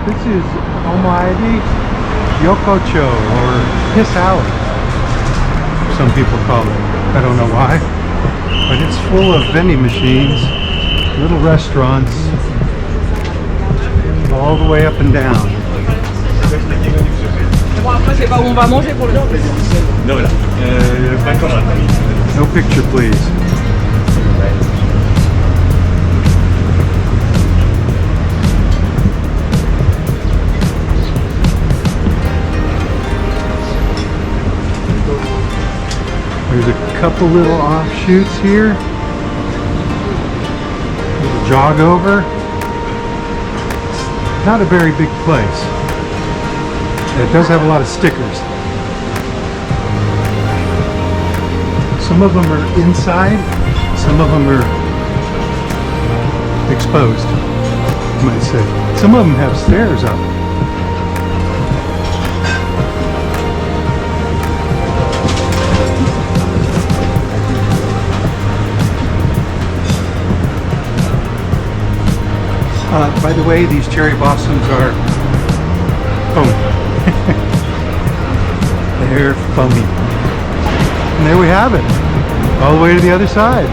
This is Omoide Yokocho, or Piss Alley, some people call it. I don't know why. But it's full of vending machines, little restaurants, all the way up and down. No picture, please. There's a couple little offshoots here. Little jog over. It's not a very big place. It does have a lot of stickers. Some of them are inside, some of them are exposed, you might say. Some of them have stairs up. By the way, these cherry blossoms are foamy. They're foamy. And there we have it, all the way to the other side.